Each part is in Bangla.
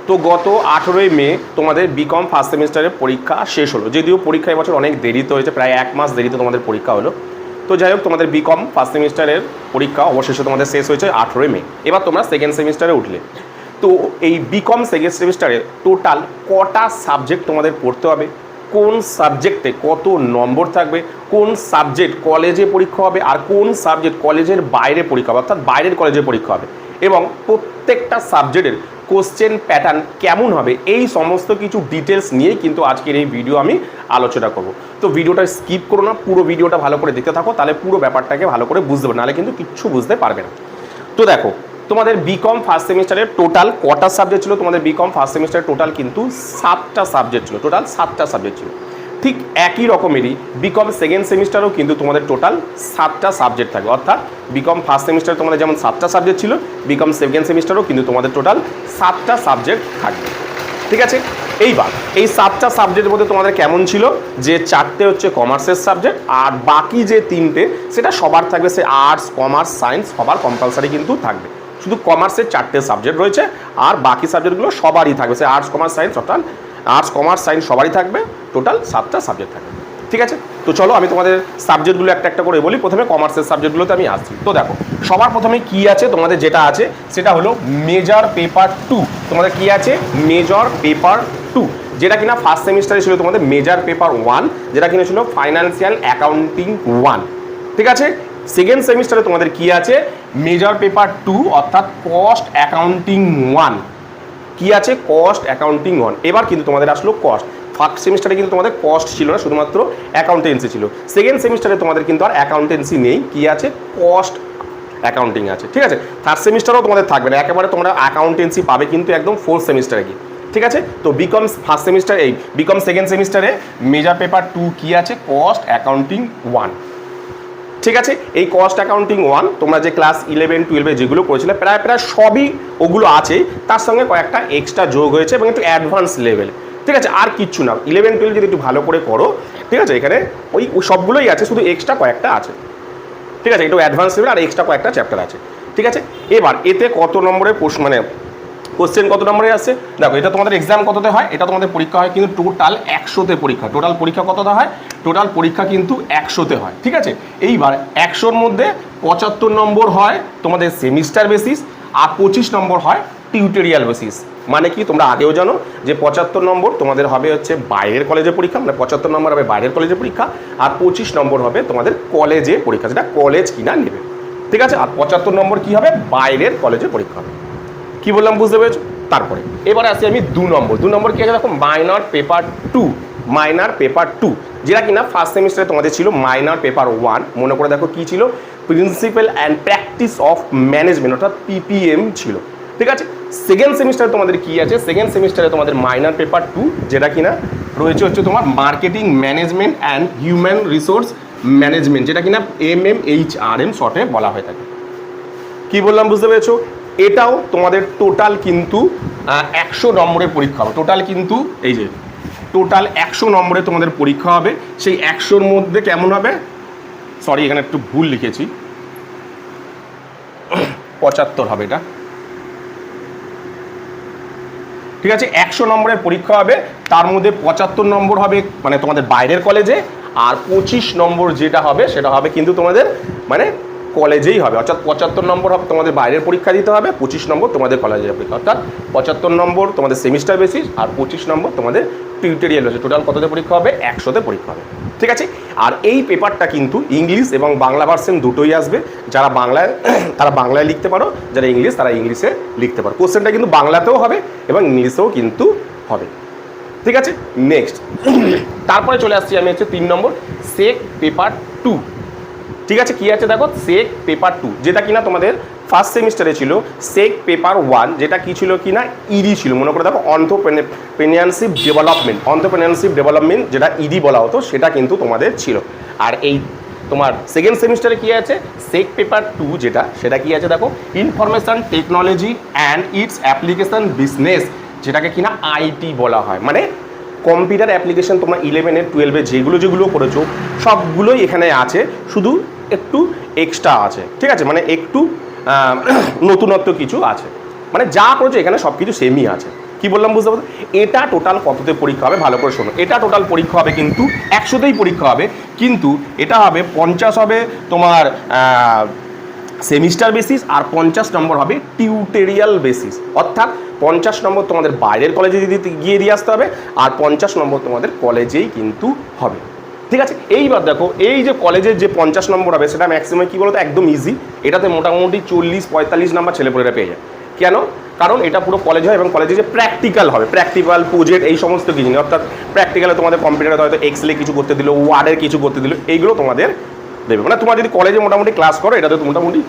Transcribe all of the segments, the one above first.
তো গত 18ই মে তোমাদের বিকম ফার্স্ট সেমিস্টারের পরীক্ষা শেষ হলো, যদিও পরীক্ষা এবছর অনেক দেরিতে হয়েছে, প্রায় 1 মাস দেরিতে তোমাদের পরীক্ষা হলো। তো যাই হোক, তোমাদের বিকম ফার্স্ট সেমিস্টারের পরীক্ষা অবশেষে তোমাদের শেষ হয়েছে 18ই মে। এবার তোমরা সেকেন্ড সেমিস্টারে উঠলে। তো এই বিকম সেকেন্ড সেমিস্টারে টোটাল কটা সাবজেক্ট তোমাদের পড়তে হবে, কোন সাবজেক্টে কত নম্বর থাকবে, কোন সাবজেক্ট কলেজে পরীক্ষা হবে, আর কোন সাবজেক্ট কলেজের বাইরে পরীক্ষা হবে, অর্থাৎ বাইরের কলেজে পরীক্ষা হবে, এবং প্রত্যেকটা সাবজেক্টের কোশ্চেন প্যাটার্ন কেমন হবে, এই সমস্ত কিছু ডিটেলস নিয়েই কিন্তু আজকের এই ভিডিও আমি আলোচনা করব। তো ভিডিওটা স্কিপ করো না, পুরো ভিডিওটা ভালো করে দেখতে থাকো, তাহলে পুরো ব্যাপারটাকে ভালো করে বুঝতে পারবে, নাহলে কিন্তু কিচ্ছু বুঝতে পারবে না। তো দেখো, তোমাদের বিকম ফার্স্ট সেমিস্টারের টোটাল কটা সাবজেক্ট ছিল, তোমাদের বিকম ফার্স্ট সেমিস্টারের টোটাল কিন্তু 7টা সাবজেক্ট ছিল, টোটাল 7টা সাবজেক্ট ছিল। ঠিক একই রকমেরই বিকম সেকেন্ড সেমিস্টারেও কিন্তু তোমাদের টোটাল 7টা সাবজেক্ট থাকবে, অর্থাৎ বিকম ফার্স্ট সেমিস্টারে তোমাদের যেমন 7টা সাবজেক্ট ছিল, বিকম সেকেন্ড সেমিস্টারেও কিন্তু তোমাদের টোটাল 7টা সাবজেক্ট থাকবে। ঠিক আছে, এইবার এই 7টা সাবজেক্টের মধ্যে তোমাদের কেমন ছিল, যে 4টে হচ্ছে কমার্সের সাবজেক্ট, আর বাকি যে 3টে সেটা সবার থাকবে, সে আর্টস কমার্স সায়েন্স সবার কম্পালসারি কিন্তু থাকবে। শুধু কমার্সের 4টে সাবজেক্ট রয়েছে, আর বাকি সাবজেক্টগুলো সবারই থাকবে, সে আর্টস কমার্স সায়েন্স, অর্থাৎ আর্টস কমার্স সায়েন্স সবারই থাকবে, টোটাল 7টা সাবজেক্ট থাকবে। ঠিক আছে, তো চলো আমি তোমাদের সাবজেক্টগুলো একটা একটা করে বলি। প্রথমে কমার্সের সাবজেক্টগুলোতে আমি আসছি। তো দেখো, সবার প্রথমে কি আছে, তোমাদের যেটা আছে সেটা হলো মেজর পেপার 2। তোমাদের কি আছে, মেজর পেপার 2, যেটা কিনা ফার্স্ট সেমিস্টারে ছিল তোমাদের মেজর পেপার 1, যেটা কিনা ছিল ফাইন্যান্সিয়াল অ্যাকাউন্টিং 1। ঠিক আছে, সেকেন্ড সেমিস্টারে তোমাদের কি আছে, মেজর পেপার 2 অর্থাৎ কস্ট অ্যাকাউন্টিং 1। কি আছে, কস্ট অ্যাকাউন্টিং 1। এবার কিন্তু তোমাদের আসলো কস্ট। ফার্স্ট সেমিস্টারে কিন্তু তোমাদের কস্ট ছিল না, শুধুমাত্র অ্যাকাউন্টেন্সি ছিল। সেকেন্ড সেমিস্টারে তোমাদের কিন্তু আর অ্যাকাউন্টেন্সি নেই, কি আছে, কস্ট অ্যাকাউন্টিং আছে। ঠিক আছে, থার্ড সেমিস্টারেও তোমাদের থাকবে না, একেবারে তোমরা অ্যাকাউন্টেন্সি পাবে কিন্তু একদম ফোর্থ সেমিস্টারে গিয়ে। ঠিক আছে, তো বিকম ফার্স্ট সেমিস্টার, এই বিকম সেকেন্ড সেমিস্টারে মেজর পেপার 2 কি আছে, কস্ট অ্যাকাউন্টিং 1। ঠিক আছে, এই কস্ট অ্যাকাউন্টিং 1 তোমরা যে ক্লাস 11, 12 যেগুলো করেছিলে প্রায় প্রায় সবই ওগুলো আছে, তার সঙ্গে কয়েকটা এক্সট্রা যোগ হয়েছে এবং একটু অ্যাডভান্স লেভেল। ঠিক আছে, আর কিচ্ছু না। 11, 12 যদি একটু ভালো করে করো, ঠিক আছে, এখানে ওই সবগুলোই আছে, শুধু এক্সট্রা কয়েকটা আছে। ঠিক আছে, একটু অ্যাডভান্স লেভেল আর এক্সট্রা কয়েকটা চ্যাপ্টার আছে। ঠিক আছে, এবার এতে কত নম্বরের প্রশ্ন, মানে কোশ্চেন কত নম্বরে আসছে দেখো। এটা তোমাদের এক্সাম কততে হয়, এটা তোমাদের পরীক্ষা হয় কিন্তু টোটাল 100তে পরীক্ষা। টোটাল পরীক্ষা কততে হয়, টোটাল পরীক্ষা কিন্তু 100তে হয়। ঠিক আছে, এইবার 100র মধ্যে 75 নম্বর হয় তোমাদের সেমিস্টার বেসিস, আর 25 নম্বর হয় টিউটোরিয়াল বেসিস। মানে কি, তোমরা আগেও জানো যে 75 নম্বর তোমাদের হবে হচ্ছে বাইরের কলেজে পরীক্ষা, মানে 75 নম্বর হবে বাইরের কলেজে পরীক্ষা, আর 25 নম্বর হবে তোমাদের কলেজে পরীক্ষা, যেটা কলেজ কিনা নেবে। ঠিক আছে, আর 75 নম্বর কি হবে, বাইরের কলেজে পরীক্ষা হবে। কি বললাম, বুঝতে পেরেছো? তারপরে এবারে আসি আমি 2 নম্বর কি আছে দেখো, মাইনর পেপার 2। মাইনর পেপার 2 যেটা কিনা ফার্স্ট সেমিস্টারে তোমাদের ছিল মাইনর পেপার 1। মনে করে দেখো কি ছিল, principal and practice of management, অর্থাৎ পিপিএম ছিল। ঠিক আছে, সেকেন্ড সেমিস্টারে তোমাদের কি আছে, সেকেন্ড সেমিস্টারে তোমাদের মাইনর পেপার 2 যেটা কিনা রয়েছে হচ্ছে তোমার marketing management and human resource management, যেটা কিনা MMHRM শর্টে বলা হয়ে থাকে। কি বললাম, বুঝতে পেরেছো? এটাও তোমাদের টোটাল কিন্তু 100 নম্বরের পরীক্ষা হবে। টোটাল কিন্তু এই যে টোটাল 100 নম্বরে তোমাদের পরীক্ষা হবে। সেই 100র মধ্যে কেমন হবে, সরি এখানে একটু ভুল লিখেছি, 75 হবে এটা। ঠিক আছে, 100 নম্বরের পরীক্ষা হবে, তার মধ্যে 75 নম্বর হবে মানে তোমাদের বাইরের কলেজে, আর 25 নম্বর যেটা হবে সেটা হবে কিন্তু তোমাদের মানে কলেজেই হবে। অর্থাৎ 75 নম্বর হবে তোমাদের বাইরের পরীক্ষা দিতে হবে, 25 নম্বর তোমাদের কলেজের পরীক্ষা। অর্থাৎ 75 নম্বর তোমাদের সেমিস্টার বেসিস, আর 25 নম্বর তোমাদের টিউটোরিয়াল হচ্ছে। টোটাল কততে পরীক্ষা হবে, 100তে পরীক্ষা হবে। ঠিক আছে, আর এই পেপারটা কিন্তু ইংলিশ এবং বাংলা ভার্সন দুটোই আসবে। যারা বাংলায় তারা বাংলায় লিখতে পারো, যারা ইংলিশ তারা ইংলিশে লিখতে পারো। কোশ্চেনটা কিন্তু বাংলাতেও হবে এবং ইংলিশেও কিন্তু হবে। ঠিক আছে, নেক্সট তারপরে চলে আসছি আমি হচ্ছে 3 নম্বর সেক পেপার 2। ঠিক আছে, কি আছে দেখো, সেক পেপার 2 যেটা কিনা তোমাদের ফার্স্ট সেমিস্টারে ছিল সেক পেপার 1, যেটা কি ছিল কিনা ইডি ছিল। মনে করে দেখো, অন্টারপ্রেনিয়ারশিপ ডেভেলপমেন্ট যেটা ইডি বলা হতো, সেটা কিন্তু তোমাদের ছিল। আর এই তোমার সেকেন্ড সেমিস্টারে কি আছে, সেক পেপার 2 যেটা, সেটা কি আছে দেখো, information technology and it's application business, যেটাকে কিনা আইটি বলা হয়। মানে কম্পিউটার অ্যাপ্লিকেশন তোমরা 11 12 যেগুলো করেছো সবগুলোই এখানে আছে, শুধু একটু এক্সট্রা আছে। ঠিক আছে, মানে একটু নতুনত্ব কিছু আছে, মানে যা করেছো এখানে সব কিছু সেমই আছে। কি বললাম বুঝতে পারছো? এটা টোটাল কততে পরীক্ষা হবে ভালো করে শোনো। এটা টোটাল পরীক্ষা হবে কিন্তু 100তেই পরীক্ষা হবে, কিন্তু এটা হবে 50 হবে তোমার সেমিস্টার বেসিস আর 50 নম্বর হবে টিউটোরিয়াল বেসিস। অর্থাৎ 50 নম্বর তোমাদের বাইরের কলেজে গিয়ে দিয়ে আসতে হবে আর 50 নম্বর তোমাদের কলেজেই কিন্তু হবে। ঠিক আছে, এইবার দেখো এই যে কলেজের যে 50 নম্বর হবে সেটা ম্যাক্সিমাম কী বলতো একদম ইজি। এটাতে মোটামুটি 40-45 নাম্বার ছেলেপুলেরা পেয়ে যায়। কেন? কারণ এটা পুরো কলেজ হয় এবং কলেজে যে প্র্যাকটিক্যাল হবে, প্র্যাকটিক্যাল প্রজেক্ট এই সমস্ত কিছু নেই। অর্থাৎ প্র্যাকটিক্যালে তোমাদের কম্পিউটারে হয়তো এক্সেলে কিছু করতে দিল, ওয়ার্ডের কিছু করতে দিল, এইগুলো তোমাদের দেবে। মানে তোমার যদি কলেজে মোটামুটি ক্লাস করো এটাতে মোটামুটি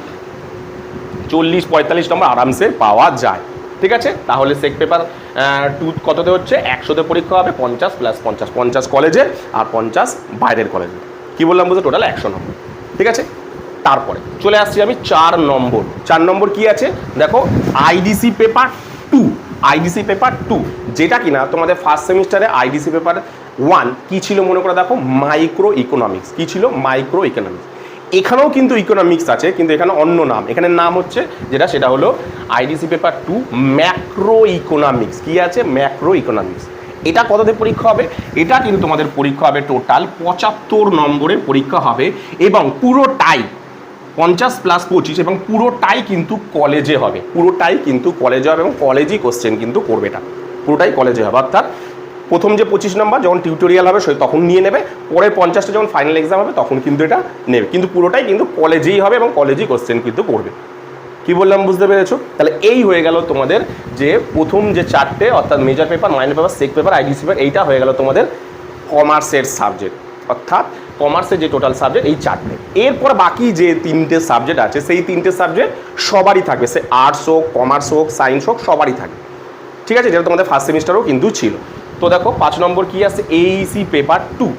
40-45 নম্বর আরামসে পাওয়া যায়। ঠিক আছে, তাহলে সেক পেপার 2 কততে হচ্ছে 100তে পরীক্ষা হবে, 50 + 50, 50 কলেজে আর 50 বাইরের কলেজে। কি বললাম বুঝতে? টোটাল 100 নম্বর। ঠিক আছে, তারপরে চলে আসছি আমি 4 নম্বর। 4 নম্বর কি আছে দেখো, আইডিসি পেপার 2। আইডিসি পেপার 2 যেটা কিনা তোমাদের ফার্স্ট সেমিস্টারে আইডিসি পেপার 1 কি ছিল মনে করে দেখো, মাইক্রো ইকোনমিক্স। কি ছিল? Micro economics. এখানেও কিন্তু ইকোনমিক্স আছে, কিন্তু এখানে অন্য নাম। এখানে নাম হচ্ছে যেটা সেটা হলো আইডিসি পেপার 2 ম্যাক্রো ইকোনমিক্স। কি আছে? Macro economics. এটা কততে পরীক্ষা হবে? এটা কিন্তু তোমাদের পরীক্ষা হবে টোটাল 75 নম্বরের পরীক্ষা হবে এবং পুরোটাই 50 + 25 এবং পুরোটাই কিন্তু কলেজে হবে। পুরোটাই কিন্তু কলেজে হবে এবং কলেজই কোশ্চেন কিন্তু করবে। এটা পুরোটাই কলেজে হবে। অর্থাৎ প্রথম যে 25 নম্বর যখন টিউটোরিয়াল হবে তখন নিয়ে নেবে, পরের 50টা যখন ফাইনাল এক্সাম হবে তখন কিন্তু এটা নেবে, কিন্তু পুরোটাই কিন্তু কলেজেই হবে এবং কলেজই কোশ্চেন কিন্তু করবে। কি বললাম বুঝতে পেরেছো? তাহলে এই হয়ে গেল তোমাদের যে প্রথম যে 4টে, অর্থাৎ মেজর পেপার, মাইনর পেপার, সেক পেপার, আইডিসি পেপার, এইটা হয়ে গেল তোমাদের কমার্সের সাবজেক্ট। অর্থাৎ কমার্সের যে টোটাল সাবজেক্ট এই 4টে। এরপর বাকি যে 3টে সাবজেক্ট আছে সেই 3টে সাবজেক্ট সবারই থাকবে, সে আর্টস হোক, কমার্স হোক, সায়েন্স হোক, সবারই থাকবে। ঠিক আছে, যেটা তোমাদের ফার্স্ট সেমিস্টারও কিন্তু ছিল। তো দেখো 5 নম্বর কি আছে, এইসি পেপার 2।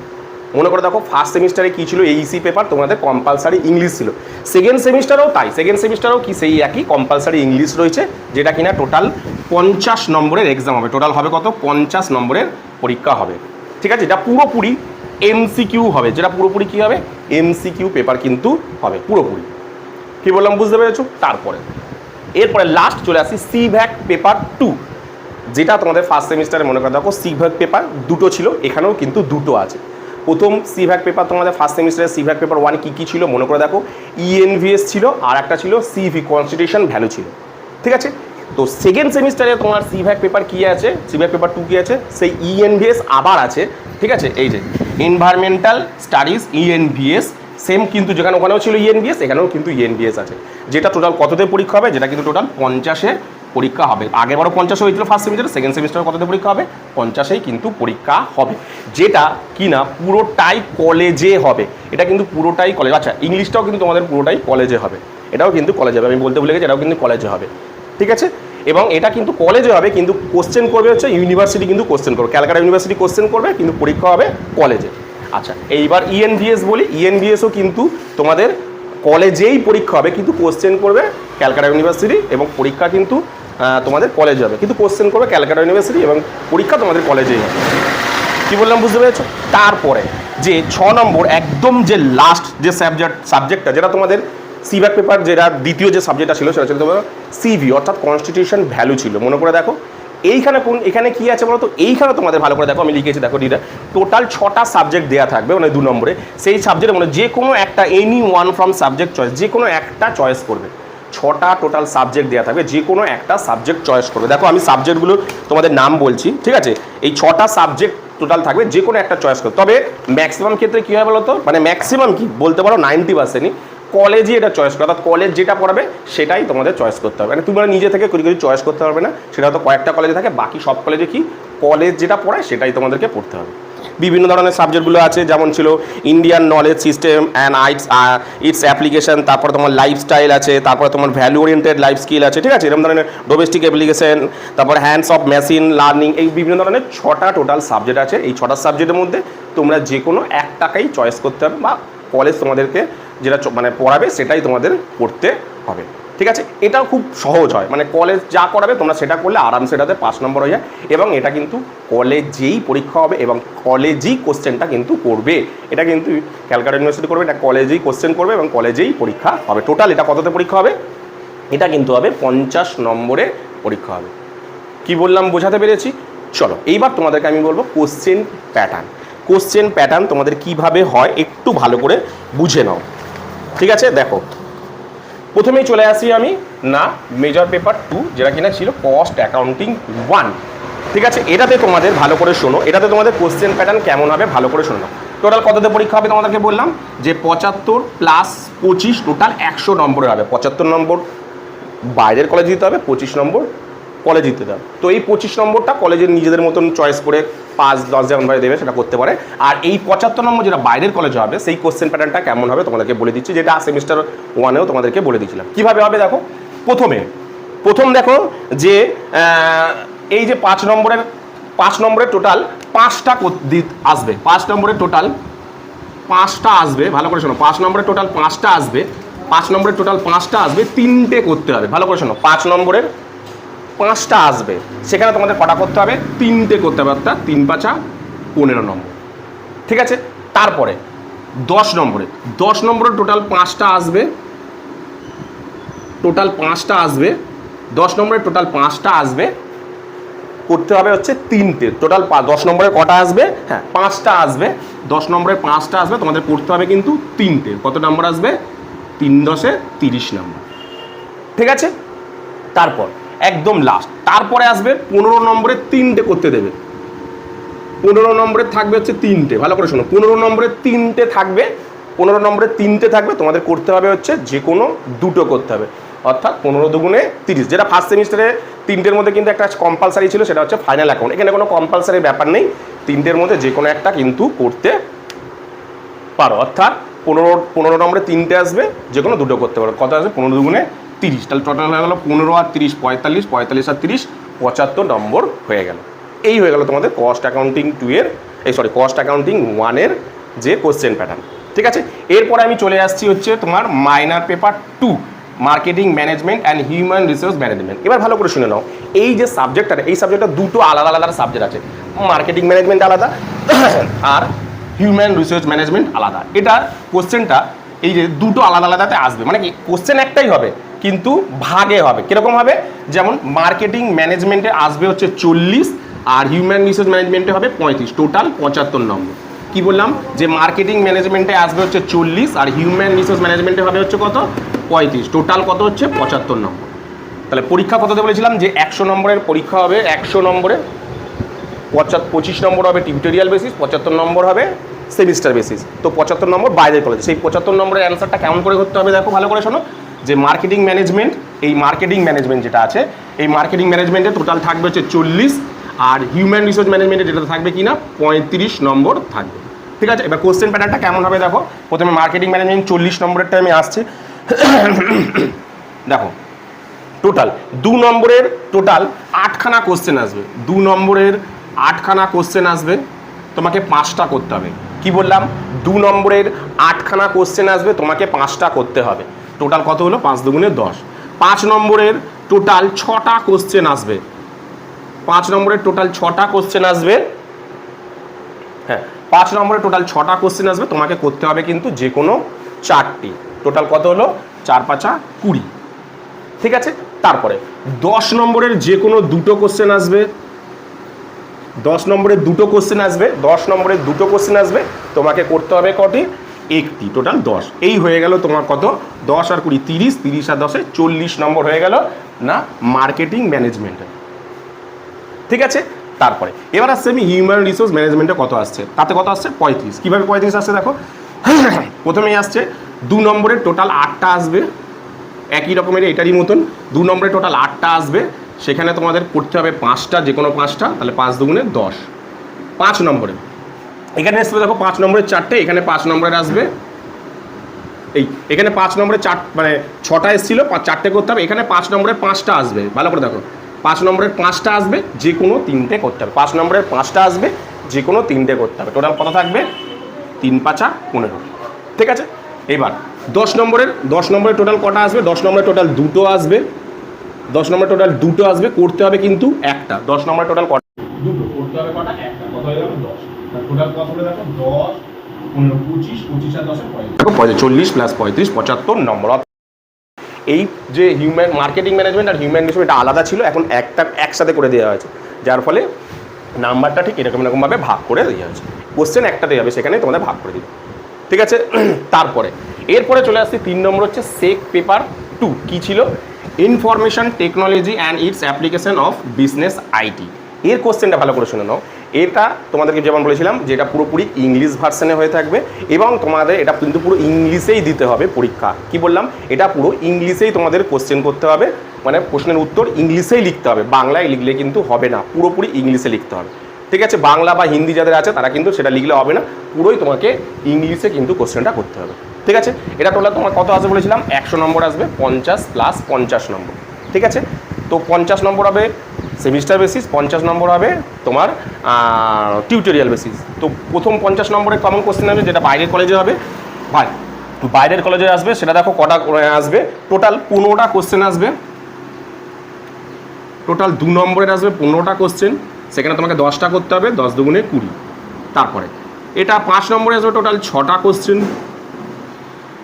মনে করে দেখো ফার্স্ট সেমিস্টারে কী ছিল, এইসি পেপার তোমাদের কম্পালসারি ইংলিশ ছিল। সেকেন্ড সেমিস্টারেও তাই, সেকেন্ড সেমিস্টারেও কি সেই একই কম্পালসারি ইংলিশ রয়েছে, যেটা কিনা টোটাল 50 নম্বরের এক্সাম হবে। টোটাল হবে কত? 50 নম্বরের পরীক্ষা হবে। ঠিক আছে, এটা পুরোপুরি এমসিকিউ হবে। যেটা পুরোপুরি কী হবে? এমসিকিউ পেপার কিন্তু হবে পুরোপুরি। কী বললাম বুঝতে পেরেছো? এরপরে লাস্ট চলে আসি সিভ্যাক পেপার 2, যেটা তোমাদের ফার্স্ট সেমিস্টারে মনে করে দেখো সিভ্যাক পেপার 2টো ছিল, এখানেও কিন্তু 2টো আছে। প্রথম সিভ্যাক পেপার তোমাদের ফার্স্ট সেমিস্টারে সিভ্যাক পেপার 1 কী ছিল মনে করে দেখো, ইএনভিএস ছিল আর একটা ছিল সিভি কনস্টিটিউশন ভ্যালু ছিল। ঠিক আছে, তো সেকেন্ড সেমিস্টারে তোমার সিভ্যাক পেপার কী আছে, সিভ্যাক পেপার 2 কী আছে, সেই ইএনভিএস আবার আছে। ঠিক আছে, এই যে এনভায়রনমেন্টাল স্টাডিজ ইএনভিএস সেম, কিন্তু যেখানে ওখানেও ছিল ইএনভিএস এখানেও কিন্তু ইএনভিএস আছে। যেটা টোটাল কততে পরীক্ষা হবে? যেটা কিন্তু টোটাল 50-এ পরীক্ষা হবে। আগেবারও 50 হয়েছিল ফার্স্ট সেমিস্টারে, সেকেন্ড সেমিস্টারে কততে পরীক্ষা হবে? 50-এই কিন্তু পরীক্ষা হবে, যেটা কিনা পুরোটাই কলেজে হবে। এটা কিন্তু পুরোটাই কলেজ। আচ্ছা, ইংলিশটাও কিন্তু তোমাদের পুরোটাই কলেজে হবে, এটাও কিন্তু কলেজে হবে। আমি বলতে ভুলে গেছি, এটাও কিন্তু কলেজে হবে। ঠিক আছে, এবং এটা কিন্তু কলেজে হবে, কিন্তু কোশ্চেন করবে হচ্ছে ইউনিভার্সিটি, কিন্তু কোশ্চেন করবে ক্যালকাটা ইউনিভার্সিটি কোশ্চেন করবে, কিন্তু পরীক্ষা হবে কলেজে। আচ্ছা, এইবার ইএনভিএস বলি, ইএনভিএসও কিন্তু তোমাদের কলেজেই পরীক্ষা হবে, কিন্তু কোশ্চেন করবে ক্যালকাটা ইউনিভার্সিটি এবং পরীক্ষা কিন্তু তোমাদের কলেজে হবে, কিন্তু কোশ্চেন করবে ক্যালকাটা ইউনিভার্সিটি এবং পরীক্ষা তোমাদের কলেজেই হবে। কী বললাম বুঝতে পেরেছো? তারপরে যে 6 নম্বর একদম যে লাস্ট যে সাবজেক্টটা, যেটা তোমাদের সিভ্যাক পেপার যেটা দ্বিতীয় যে সাবজেক্টটা ছিল সেটা ছিল তোমার সিভি, অর্থাৎ কনস্টিটিউশন ভ্যালু ছিল। মনে করে দেখো এইখানে এখানে কি আছে বলো তো, এইখানে তোমাদের ভালো করে দেখো, আমি লিখেছি দেখো ডিটা, টোটাল 6টা সাবজেক্ট দেওয়া থাকবে, মানে 2 নম্বরে। সেই সাবজেক্টের মানে যে কোনো একটা, any one from subject choice, যে কোনো একটা চয়েস করবে। 6টা টোটাল সাবজেক্ট দেওয়া থাকবে, যে কোনো একটা সাবজেক্ট চয়েস করবে। দেখো আমি সাবজেক্টগুলো তোমাদের নাম বলছি, ঠিক আছে? এই 6টা সাবজেক্ট টোটাল থাকবে, যে কোনো একটা চয়েস করবে। তবে ম্যাক্সিমাম ক্ষেত্রে কী হয় বলো তো, মানে ম্যাক্সিমাম কি বলতে পারো 90%ই কলেজই এটা চয়েস করে, অর্থাৎ কলেজ যেটা পড়াবে সেটাই তোমাদের চয়েস করতে হবে। মানে তোমরা নিজে থেকে কিছু চয়েস করতে পারবে না, সেটা হয়তো কয়েকটা কলেজে থাকে, বাকি সব কলেজে কি কলেজ যেটা পড়ায় সেটাই তোমাদেরকে পড়তে হবে। বিভিন্ন ধরনের সাবজেক্টগুলো আছে, যেমন ছিল Indian knowledge system and it's application, তারপরে তোমার লাইফস্টাইল আছে, তারপরে তোমার ভ্যালু ওরিয়েন্টেড লাইফ স্কিল আছে। ঠিক আছে, এরকম ধরনের ডোমেস্টিক অ্যাপ্লিকেশন, তারপর হ্যান্ডস অফ মেশিন লার্নিং, এই বিভিন্ন ধরনের 6টা টোটাল সাবজেক্ট আছে। এই 6টা সাবজেক্টের মধ্যে তোমরা যে কোনো একটাকেই চয়েস করতে হবে, বা কলেজ তোমাদেরকে যেটা মানে পড়াবে সেটাই তোমাদের পড়তে হবে। ঠিক আছে, এটাও খুব সহজ হয়, মানে কলেজ যা করাবে তোমরা সেটা করলে আরামসে এটাতে 5 নম্বর হয়ে যায়, এবং এটা কিন্তু কলেজেই পরীক্ষা হবে এবং কলেজেই কোশ্চেনটা কিন্তু করবে। এটা কিন্তু ক্যালকাটা ইউনিভার্সিটি করবে, এটা কলেজেই কোশ্চেন করবে এবং কলেজেই পরীক্ষা হবে। টোটাল এটা কততে পরীক্ষা হবে? এটা কিন্তু হবে 50 নম্বরে পরীক্ষা হবে। কি বললাম বোঝাতে পেরেছি? চলো এইবার তোমাদেরকে আমি বলবো কোশ্চেন প্যাটার্ন। কোশ্চেন প্যাটার্ন তোমাদের কিভাবে হয় একটু ভালো করে বুঝে নাও, ঠিক আছে? দেখো প্রথমেই চলে আসি আমি না মেজর পেপার 2, যেটা কিনা ছিল কস্ট অ্যাকাউন্টিং 1, ঠিক আছে? এটাতে তোমাদের ভালো করে শোনো, এটাতে তোমাদের কোশ্চেন প্যাটার্ন কেমন হবে ভালো করে শোনো। টোটাল কততে পরীক্ষা হবে তোমাদেরকে বললাম যে 75 প্লাস 25 টোটাল 100 নম্বরের হবে। 75 নম্বর বাইরের কলেজে দিতে হবে, 25 নম্বর কলেজে দিতে হবে। তো এই 25 নম্বরটা কলেজের নিজেদের মতন চয়েস করে 5-10 যেমনভাবে দেবে সেটা করতে পারে। আর এই 75 নম্বর যেটা বাইরের কলেজে হবে সেই কোশ্চেন প্যাটার্নটা কেমন হবে তোমাদেরকে বলে দিচ্ছি, যেটা সেমিস্টার 1-এও তোমাদেরকে বলে দিয়েছিলাম। কীভাবে হবে দেখো, প্রথম দেখো যে এই যে 5 নম্বরের টোটাল 5টা আসবে। 5 নম্বরের টোটাল 5টা আসবে, ভালো করে শোনো। 5 নম্বরের টোটাল 5টা আসবে। 5 নম্বরের টোটাল 5টা আসবে, 3টে করতে হবে। ভালো করে শোনো, 5 নম্বরের 5টা আসবে, সেখানে তোমাদের কটা করতে হবে? 3টে করতে হবে, অর্থাৎ 3 5 15 নম্বর, ঠিক আছে? তারপরে 10 নম্বরের টোটাল 5টা আসবে, টোটাল 5টা আসবে। 10 নম্বরের টোটাল 5টা আসবে, করতে হবে হচ্ছে 3টে। টোটাল 10 নম্বরের কটা আসবে? হ্যাঁ 5টা আসবে। 10 নম্বরের 5টা আসবে, তোমাদের করতে হবে কিন্তু 3টে। কত নম্বর আসবে? 3 10 30 নম্বর, ঠিক আছে? তারপর একদম লাস্ট, তারপরে আসবে 15 নম্বরের 3টে করতে দেবে। 15 নম্বরের থাকবে হচ্ছে 3টে, ভালো করে শোনো। 15 নম্বরের 3টে থাকবে, 15 নম্বরের 3টে থাকবে, তোমাদের করতে হবে হচ্ছে যে কোনো 2টো করতে হবে, অর্থাৎ 15 দুগুণে 30। যেটা ফার্স্ট সেমিস্টারে 3টের মধ্যে কিন্তু একটা কম্পালসারি ছিল, সেটা হচ্ছে ফাইনাল অ্যাকাউন্ট। এখানে কোনো কম্পালসারি ব্যাপার নেই, 3টের মধ্যে যে কোনো একটা কিন্তু করতে পারো, অর্থাৎ 15 নম্বরে 3টে আসবে, যে কোনো 2টো করতে পারো। কত আসবে? 15 দুগুণে 30, তাহলে টোটাল হয়ে গেল 15 আর 30 45, 45 আর 30 75 নম্বর হয়ে গেল। এই হয়ে গেল তোমাদের কস্ট অ্যাকাউন্টিং 2-এর কস্ট অ্যাকাউন্টিং 1-এর যে কোশ্চেন প্যাটার্ন, ঠিক আছে? এরপরে আমি চলে আসছি হচ্ছে তোমার minor paper 2, marketing management and human resource management. এবার ভালো করে শুনে নাও, এই যে সাবজেক্টটা, এই সাবজেক্টটা 2টো আলাদা আলাদা সাবজেক্ট আছে। মার্কেটিং ম্যানেজমেন্ট আলাদা আর হিউম্যান রিসোর্স ম্যানেজমেন্ট আলাদা। এটা কোশ্চেনটা এই যে 2টো আলাদা আলাদাতে আসবে, মানে কি কোশ্চেন একটাই হবে কিন্তু ভাগে হবে। কীরকম হবে? যেমন মার্কেটিং ম্যানেজমেন্টে আসবে হচ্ছে 40 আর হিউম্যান রিসোর্স ম্যানেজমেন্টে হবে 35, টোটাল 75 নম্বর। কি বললাম? যে মার্কেটিং ম্যানেজমেন্টে আসবে হচ্ছে 40 আর হিউম্যান রিসোর্স ম্যানেজমেন্টে হবে হচ্ছে কত? 35, টোটাল কত হচ্ছে? 75 নম্বর। তাহলে পরীক্ষা কততে বলেছিলাম যে 100 নম্বরের পরীক্ষা হবে। 100 নম্বরে 25 নম্বর হবে টিউটোরিয়াল বেসিস, 75 নম্বর হবে সেমিস্টার বেসিস। তো 75 নম্বর বাইরের কলেজ। সেই 75 নম্বরের অ্যান্সারটা কেমন করে করতে হবে দেখো, ভালো করে শোনো। যে মার্কেটিং ম্যানেজমেন্ট, এই মার্কেটিং ম্যানেজমেন্ট যেটা আছে, এই মার্কেটিং ম্যানেজমেন্টে টোটাল থাকবে হচ্ছে 40 আর হিউম্যান রিসোর্স ম্যানেজমেন্টে যেটা থাকবে কিনা 35 নম্বর থাকবে, ঠিক আছে? এবার কোশ্চেন প্যাটার্নটা কেমন হবে দেখো। প্রথমে মার্কেটিং ম্যানেজমেন্ট 40 নম্বরের টাইমে আসছে। দেখো টোটাল 2 নম্বরের টোটাল 8খানা কোশ্চেন আসবে। 2 নম্বরের 8খানা কোশ্চেন আসবে, তোমাকে 5টা করতে হবে। কি বললাম? 2 নম্বরের 8খানা কোশ্চেন আসবে, তোমাকে 5টা করতে হবে। টোটাল কত হলো? 5 দুগুণে 10। 5 নম্বরের টোটাল 6টা কোশ্চেন আসবে। 5 নম্বরের টোটাল 6টা কোশ্চেন আসবে। হ্যাঁ 5 নম্বরের টোটাল 6টা কোশ্চেন আসবে, তোমাকে করতে হবে কিন্তু যে কোনো 4টি। টোটাল কত হলো? 4 5 20, ঠিক আছে? তারপরে 10 নম্বরের যে কোনো 2টো কোশ্চেন আসবে। 10 নম্বরের 2টো কোশ্চেন আসবে। 10 নম্বরের 2টো কোশ্চেন আসবে, তোমাকে করতে হবে কটি? 1টি, টোটাল 10। এই হয়ে গেল তোমার কত? 10 আর 20 30, 30 আর 10 40 নম্বর হয়ে গেল না মার্কেটিং ম্যানেজমেন্টে, ঠিক আছে? তারপরে এবার আসছে আমি হিউম্যান রিসোর্স ম্যানেজমেন্টে কত আসছে, তাতে কত আসছে? 35। কীভাবে 35 আসছে দেখো, প্রথমেই আসছে 2 নম্বরের টোটাল 8টা আসবে, একই রকমের এটারই মতন। 2 নম্বরের টোটাল 8টা আসবে, সেখানে তোমাদের করতে হবে 5টা, যে কোনো 5টা, তাহলে 5 দুগুণে 10। 5 নম্বরে এখানে আসবে দেখো 5 নম্বরের 4টে, এখানে 5 নম্বরের আসবে। এখানে 5 নম্বরের 4 মানে 6টা এসেছিলো, 4টে করতে হবে। এখানে 5 নম্বরের 5টা আসবে, ভালো করে দেখো। 5 নম্বরের 5টা আসবে, যে কোনো 3টে করতে হবে। 5 নম্বরের 5টা আসবে, যে কোনো 3টে করতে হবে। টোটাল কত থাকবে? 3 5 15, ঠিক আছে? এবার 10 নম্বরের টোটাল কটা আসবে? 10 নম্বরের টোটাল 2টো আসবে। 10 নম্বরের টোটাল 2টো আসবে, করতে হবে কিন্তু একটা। 10 নম্বরের টোটাল কটা? 2টো, করতে হবে কটা? একটা। কত হয়ে গেল? 10। টোটাল কত হলো দেখো? 10 15 25, 25 আর 10 40 প্লাস 35 75 নম্বর। এই যে হিউম্যান মার্কেটিং ম্যানেজমেন্ট আর হিউম্যান রিসোর্স এটা আলাদা ছিল, এখন একসাথে করে দেওয়া হয়েছে, যার ফলে নাম্বারটা ঠিক এরকমভাবে ভাগ করে দেওয়া হয়েছে। কোশ্চেন একটাতে যাবে, সেখানে তোমাদের ভাগ করে দিবে, ঠিক আছে। তারপরে এরপরে চলে আসছি 3 নম্বর হচ্ছে সেক পেপার 2। কী ছিল? Information technology and it's application of business IT. এর কোশ্চেনটা ভালো করে শুনে নাও। এটা তোমাদেরকে যেমন বলেছিলাম যে এটা পুরোপুরি ইংলিশ ভার্সনে হয়ে থাকবে এবং তোমাদের এটা কিন্তু পুরো ইংলিশেই দিতে হবে পরীক্ষা। কি বললাম? এটা পুরো ইংলিশেই তোমাদের কোশ্চেন করতে হবে, মানে প্রশ্নের উত্তর ইংলিশেই লিখতে হবে, বাংলায় লিখলে কিন্তু হবে না, পুরোপুরি ইংলিশে লিখতে হবে, ঠিক আছে। বাংলা বা হিন্দি যাদের আছে তারা কিন্তু সেটা লিখলে হবে না, পুরোই তোমাকে ইংলিশে কিন্তু কোশ্চেনটা করতে হবে, ঠিক আছে। এটা টোটাল তোমার কত আসবে বলেছিলাম? 100 নম্বর আসবে, 50 প্লাস 50 নম্বর, ঠিক আছে। তো 50 নম্বর হবে সেমিস্টার বেসিস, 50 নম্বর হবে তোমার টিউটোরিয়াল বেসিস। তো প্রথম 50 নম্বরে কমন কোশ্চেন আসবে, যেটা বাইরের কলেজে হবে, বাইরের কলেজে আসবে, সেটা দেখো কটা আসবে, টোটাল 15টা কোশ্চেন আসবে। টোটাল 2 নম্বরের আসবে 15টা কোশ্চেন, সেখানে তোমাকে 10টা করতে হবে, 10 দুগুণে 20। তারপরে এটা 5 নম্বরে আসবে টোটাল 6টা কোশ্চেন।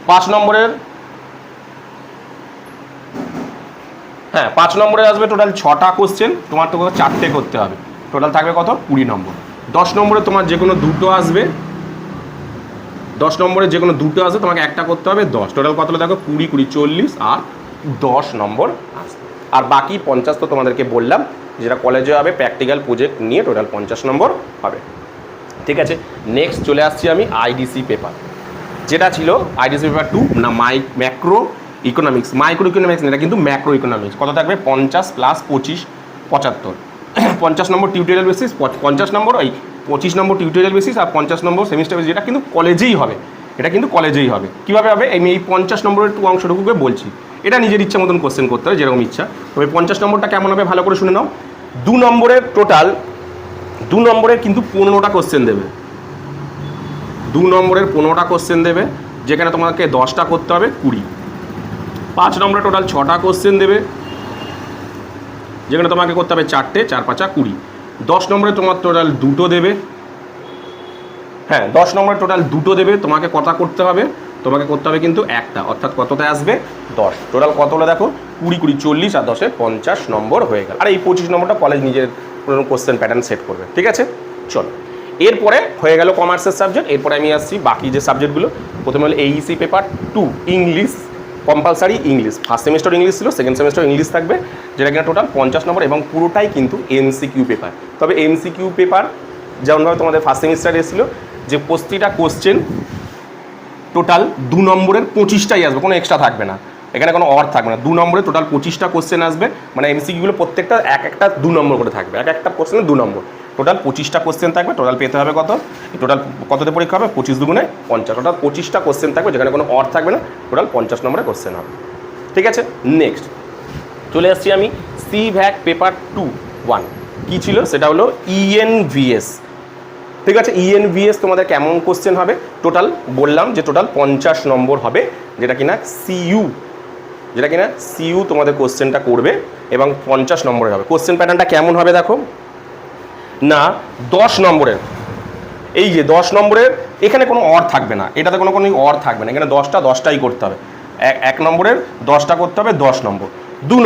5 নম্বরের 5 নম্বরে আসবে টোটাল 6টা কোশ্চেন, তোমার তো 4টে করতে হবে, টোটাল থাকবে কত? 20 নম্বর। 10 নম্বরে তোমার যে কোনো দুটো আসবে, 10 নম্বরে যে কোনো দুটো আসবে, তোমাকে একটা করতে হবে, 10। টোটাল কত হলো দেখো? 20, 20, 40 আর 10 নম্বর আসবে। আর বাকি 50 তো তোমাদেরকে বললাম, যেটা কলেজে হবে প্র্যাকটিক্যাল প্রজেক্ট নিয়ে টোটাল 50 নম্বর হবে, ঠিক আছে। নেক্সট চলে আসছি আমি আইডিসি পেপার, যেটা ছিল আইডিসি পেপার 2 না ম্যাক্রো ইকোনমিক্স। মাইক্রো ইকোনমিক্স এটা কিন্তু ম্যাক্রো ইকোনমিক্স। কত থাকবে? 50 প্লাস 25, 75। 50 নম্বর টিউটোরিয়াল বেসিস, 50 নম্বর ওই 25 নম্বর টিউটোরিয়াল বেসিস আর 50 নম্বর সেমিস্টার বেসিস। এটা কিন্তু কলেজেই হবে, এটা কিন্তু কলেজেই হবে। কীভাবে হবে? আমি এই 50 নম্বরের একটু অংশটুকুকে বলছি, এটা নিজের ইচ্ছা মতন কোশ্চেন করতে হবে, যেরকম ইচ্ছা। তবে 50 নম্বরটা কেমন হবে ভালো করে শুনে নাও। 2 নম্বরের টোটাল 2 নম্বরের কিন্তু 15টা কোশ্চেন দেবে। 2 নম্বরের 15টা কোশ্চেন দেবে, যেখানে তোমাকে 10টা করতে হবে, 20। 5 নম্বরে টোটাল 6টা কোশ্চেন দেবে, যেখানে তোমাকে করতে হবে 4টে, 4 5 20। 10 নম্বরে তোমার টোটাল 2টো দেবে, 10 নম্বরে টোটাল 2টো দেবে। তোমাকে কটা করতে হবে? তোমাকে করতে হবে কিন্তু একটা, অর্থাৎ কতটায় আসবে? 10। টোটাল কত হলো দেখো? 20, 20, 40 আর 10-এ 50 নম্বর হয়ে গেল। আর এই 25 নম্বরটা কলেজ নিজের কোশ্চেন প্যাটার্ন সেট করবে, ঠিক আছে। চলো, এরপরে হয়ে গেল কমার্সের সাবজেক্ট। এরপরে আমি আসছি বাকি যে সাবজেক্টগুলো। প্রথমে হলো Aisi paper 2 English, compulsory English. First semester English ছিল, সেকেন্ড সেমিস্টার ইংলিশ থাকবে, যেটা কিনা টোটাল 50 নম্বর এবং পুরোটাই কিন্তু এমসিকিউ পেপার। তবে এমসিকিউ পেপার যেমনভাবে তোমাদের ফার্স্ট সেমিস্টারে এসেছিলো যে প্রতিটা কোশ্চেন টোটাল 2 নম্বরের 25টাই আসবে, কোনো এক্সট্রা থাকবে না, এখানে কোনো অর থাকবে না। 2 নম্বরে টোটাল 25টা কোশ্চেন আসবে, মানে এমসিকিউগুলো প্রত্যেকটা একটা 2 নম্বর করে থাকবে, একটা কোশ্চেনে 2 নম্বর। টোটাল 25টা কোশ্চেন থাকবে। টোটাল পেতে হবে কত? টোটাল কততে পরীক্ষা হবে? 25 দুগুণে 50। টোটাল 25টা কোশ্চেন থাকবে, যেখানে কোনো অর থাকবে না, টোটাল 50 নম্বরের কোশ্চেন হবে, ঠিক আছে। নেক্সট চলে আসছি আমি সিভ্যাক পেপার 2-1। কী ছিল? সেটা হলো ইএনভিএস, ঠিক আছে। ইএনভিএস তোমাদের কেমন কোশ্চেন হবে? টোটাল বললাম যে টোটাল 50 নম্বর হবে, যেটা কিনা সিইউ তোমাদের কোশ্চেনটা করবে এবং 50 নম্বরের হবে। কোশ্চেন প্যাটার্নটা কেমন হবে দেখো না, 10 নম্বরের, এই যে 10 নম্বরের এখানে কোনো অর থাকবে না, এটাতে কোনো অর থাকবে না, এখানে 10টাই করতে হবে। 1 নম্বরের 10টা করতে হবে, 10 নম্বর। 2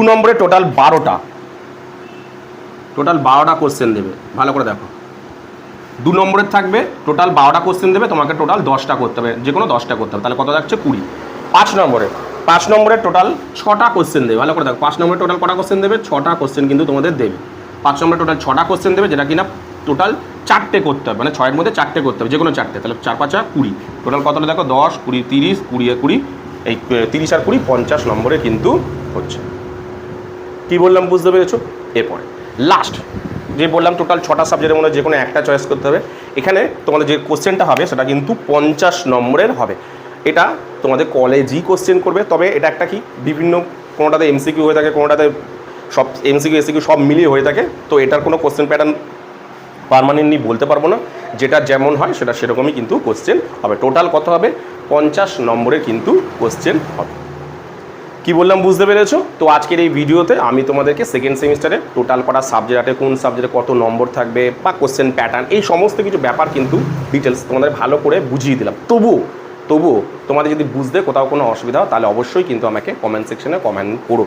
নম্বরে টোটাল 12টা কোশ্চেন দেবে, ভালো করে দেখো। 2 নম্বরের থাকবে টোটাল 12টা কোশ্চেন দেবে, তোমাকে টোটাল 10টা করতে হবে, যে কোনো 10টা করতে হবে, তাহলে কত যাচ্ছে? 20। 5 নম্বরের টোটাল 6টা কোশ্চেন দেবে, ভালো করে দেখো। 5 নম্বরে টোটাল কটা কোশ্চেন দেবে? 6টা কোশ্চেন কিন্তু তোমাদের দেবে। 5 নম্বরে টোটাল 6টা কোশ্চেন দেবে, যেটা কিনা টোটাল 4টে করতে হবে, মানে 6-এর মধ্যে 4টে করতে হবে, যে কোনো 4টে, তাহলে 4 5 20। টোটাল কত হলো দেখো? 10, 20, 30, 20 20, এই 30 আর 20 50 নম্বরে কিন্তু হচ্ছে। কি বললাম বুঝতে পেরেছো? এরপরে লাস্ট যে বললাম টোটাল 6টা সাবজেক্টের মধ্যে যে কোনো একটা চয়েস করতে হবে। এখানে তোমাদের যে কোশ্চেনটা হবে সেটা কিন্তু 50 নম্বরের হবে। এটা তোমাদের কলেজই কোশ্চেন করবে, তবে এটা একটা কি বিভিন্ন কোনোটাতে এমসিকিউ হয়ে থাকে, কোনোটাতে সব এমসিকিউ এসিকিউ সব মিলিয়ে হয়ে থাকে। তো এটার কোনো কোশ্চেন প্যাটার্ন পার্মানেন্টলি বলতে পারবো না, যেটা যেমন হয় সেটা সেরকমই কিন্তু কোশ্চেন হবে। টোটাল কত হবে? 50 নম্বরের কিন্তু কোশ্চেন হবে। কি বললাম বুঝতে পেরেছো? তো আজকের এই ভিডিওতে আমি তোমাদেরকে সেকেন্ড সেমিস্টারে টোটাল করা সাবজেক্টে কোন সাবজেক্টে কত নম্বর থাকবে বা কোশ্চেন প্যাটার্ন এই সমস্ত কিছু ব্যাপার কিন্তু ডিটেলস তোমাদের ভালো করে বুঝিয়ে দিলাম। তবু তবুও তোমাদের যদি বুঝতে কোথাও কোনো অসুবিধা হয় তাহলে অবশ্যই কিন্তু আমাকে কমেন্ট সেকশনে কমেন্ট করো।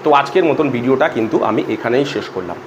তো আজকের মতন ভিডিওটা কিন্তু আমি এখানেই শেষ করলাম।